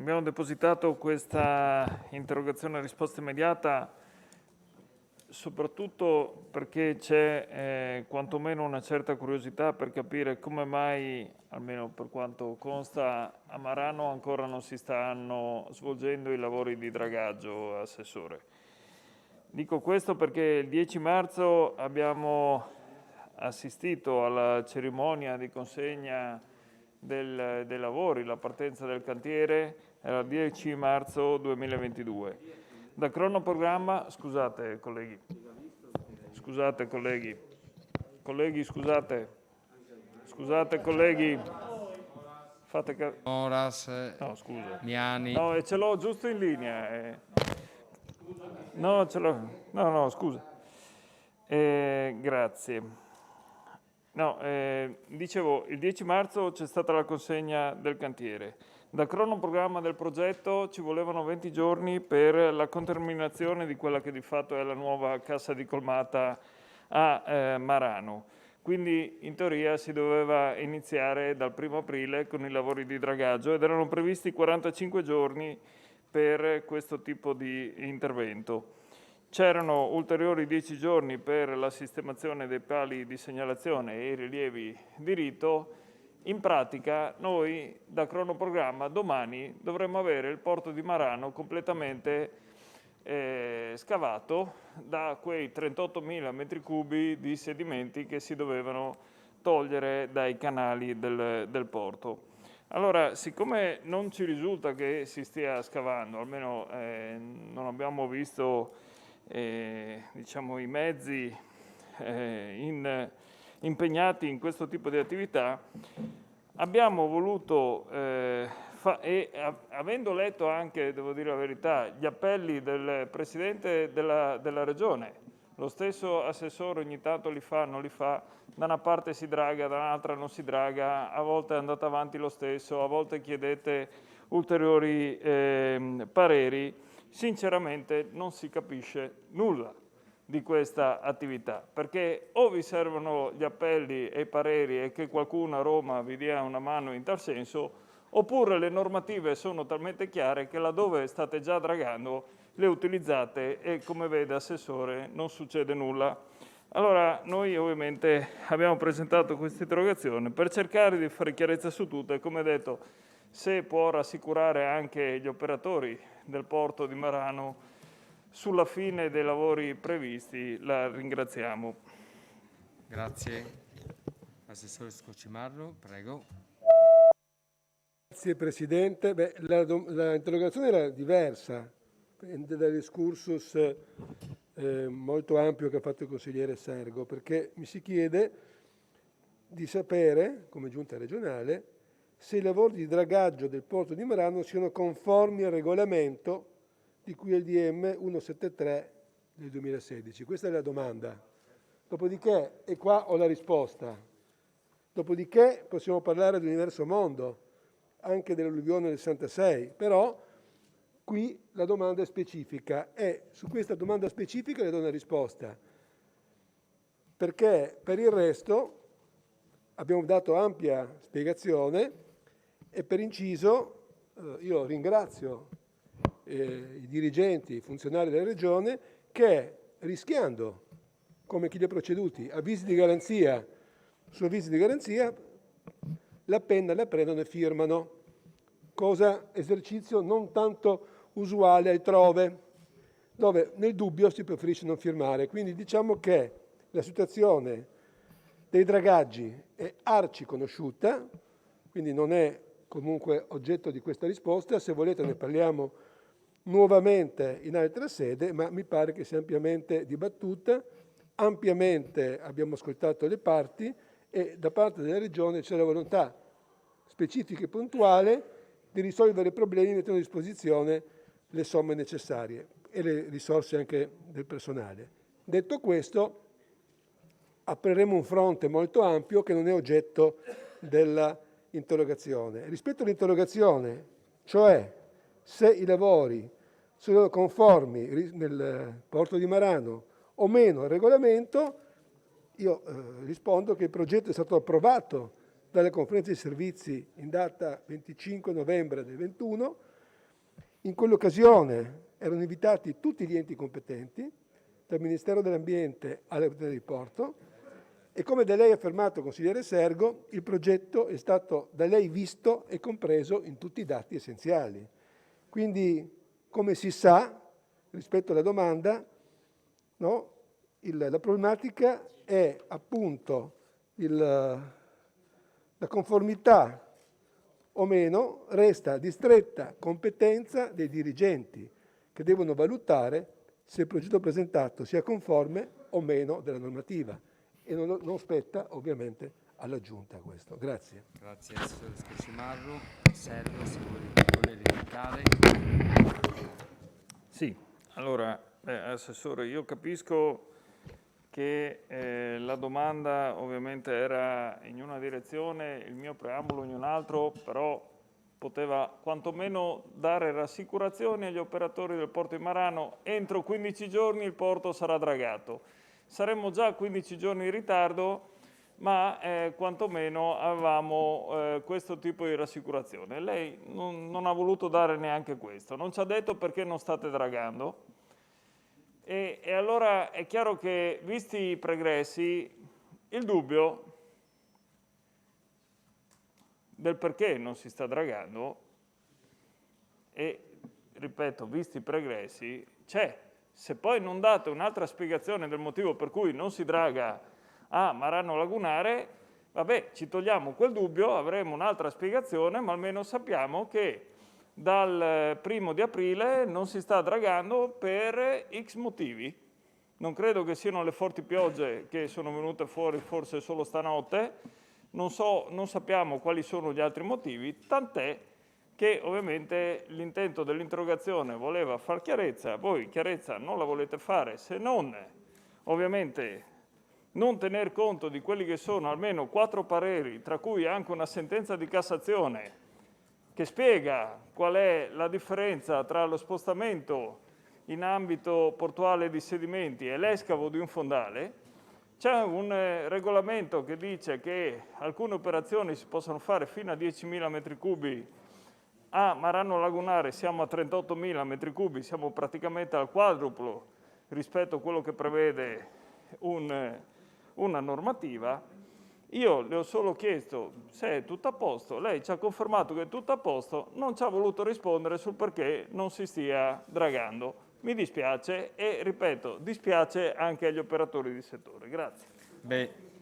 abbiamo depositato questa interrogazione a risposta immediata soprattutto perché c'è quantomeno una certa curiosità per capire come mai, almeno per quanto consta, a Marano ancora non si stanno svolgendo i lavori di dragaggio, Assessore. Dico questo perché il 10 marzo abbiamo assistito alla cerimonia di consegna dei lavori, la partenza del cantiere era il 10 marzo 2022. Da cronoprogramma, scusate colleghi, fate Moras, no, scusa. Miani. No, e ce l'ho giusto in linea. No, ce l'ho. No, scusa. Grazie. No, dicevo, il 10 marzo c'è stata la consegna del cantiere. Dal cronoprogramma del progetto ci volevano 20 giorni per la conterminazione di quella che di fatto è la nuova cassa di colmata a Marano. Quindi in teoria si doveva iniziare dal 1° aprile con i lavori di dragaggio ed erano previsti 45 giorni per questo tipo di intervento. C'erano ulteriori 10 giorni per la sistemazione dei pali di segnalazione e i rilievi di rito. In pratica noi da cronoprogramma domani dovremmo avere il porto di Marano completamente scavato da quei 38.000 metri cubi di sedimenti che si dovevano togliere dai canali del porto. Allora, siccome non ci risulta che si stia scavando, almeno non abbiamo visto i mezzi impegnati in questo tipo di attività, abbiamo voluto, avendo letto anche, devo dire la verità, gli appelli del Presidente della Regione, lo stesso Assessore ogni tanto li fa, non li fa, da una parte si draga, dall'altra non si draga, a volte è andato avanti lo stesso, a volte chiedete ulteriori pareri. Sinceramente non si capisce nulla di questa attività, perché o vi servono gli appelli e i pareri e che qualcuno a Roma vi dia una mano in tal senso, oppure le normative sono talmente chiare che laddove state già dragando le utilizzate e, come vede Assessore, non succede nulla. Allora noi ovviamente abbiamo presentato questa interrogazione per cercare di fare chiarezza su tutto e, come detto, se può rassicurare anche gli operatori del porto di Marano sulla fine dei lavori previsti, la ringraziamo. Grazie. Assessore Scocimarro, prego. Grazie Presidente. La interrogazione era diversa, prende dall'excursus molto ampio che ha fatto il consigliere Sergo, perché mi si chiede di sapere, come giunta regionale, se i lavori di dragaggio del porto di Marano siano conformi al regolamento di cui è il DM 173 del 2016. Questa è la domanda. Dopodiché, e qua ho la risposta, dopodiché possiamo parlare dell'universo mondo, anche dell'alluvione del 66, però qui la domanda è specifica e su questa domanda specifica le do una risposta, perché per il resto abbiamo dato ampia spiegazione e per inciso io ringrazio i dirigenti, i funzionari della Regione che, rischiando, come chi li ha proceduti, avvisi di garanzia su avvisi di garanzia, la penna la prendono e firmano, esercizio non tanto usuale altrove, dove nel dubbio si preferisce non firmare. Quindi diciamo che la situazione dei dragaggi è arci conosciuta, quindi non è comunque oggetto di questa risposta. Se volete ne parliamo nuovamente in altra sede, ma mi pare che sia ampiamente dibattuta, ampiamente abbiamo ascoltato le parti e da parte della Regione c'è la volontà specifica e puntuale di risolvere i problemi mettendo a disposizione le somme necessarie e le risorse anche del personale. Detto questo, apriremo un fronte molto ampio che non è oggetto della interrogazione. Rispetto all'interrogazione, cioè se i lavori sono conformi nel porto di Marano o meno al regolamento, io rispondo che il progetto è stato approvato dalla conferenza dei servizi in data 25 novembre del 21, In quell'occasione erano invitati tutti gli enti competenti, dal Ministero dell'Ambiente all'Autorità di Porto, e come da lei affermato, consigliere Sergo, il progetto è stato da lei visto e compreso in tutti i dati essenziali. Quindi, come si sa, rispetto alla domanda, no, la problematica è appunto la conformità o meno, resta di stretta competenza dei dirigenti, che devono valutare se il progetto presentato sia conforme o meno della normativa, e non spetta ovviamente alla Giunta questo. Grazie. Grazie assessore Scocimarro. Servo, se vuole replicare. Sì, allora, Assessore, io capisco che la domanda ovviamente era in una direzione, il mio preambolo in un altro, però poteva quantomeno dare rassicurazioni agli operatori del porto di Marano: entro 15 giorni il porto sarà dragato. Saremmo già 15 giorni in ritardo, ma quantomeno avevamo questo tipo di rassicurazione. Lei non ha voluto dare neanche questo, non ci ha detto perché non state dragando. E allora è chiaro che, visti i pregressi, il dubbio del perché non si sta dragando, e ripeto, visti i pregressi, c'è. Se poi non date un'altra spiegazione del motivo per cui non si draga a Marano Lagunare, vabbè, ci togliamo quel dubbio, avremo un'altra spiegazione, ma almeno sappiamo che dal 1° di aprile non si sta dragando per X motivi. Non credo che siano le forti piogge che sono venute fuori forse solo stanotte, non sappiamo quali sono gli altri motivi, tant'è che ovviamente l'intento dell'interrogazione voleva far chiarezza. Voi chiarezza non la volete fare, se non ovviamente non tener conto di quelli che sono almeno 4 pareri, tra cui anche una sentenza di Cassazione che spiega qual è la differenza tra lo spostamento in ambito portuale di sedimenti e l'escavo di un fondale. C'è un regolamento che dice che alcune operazioni si possono fare fino a 10.000 metri cubi. A Marano Lagunare siamo a 38.000 metri cubi, siamo praticamente al quadruplo rispetto a quello che prevede una normativa. Io le ho solo chiesto se è tutto a posto, lei ci ha confermato che è tutto a posto, non ci ha voluto rispondere sul perché non si stia dragando. Mi dispiace e, ripeto, dispiace anche agli operatori di settore. Grazie.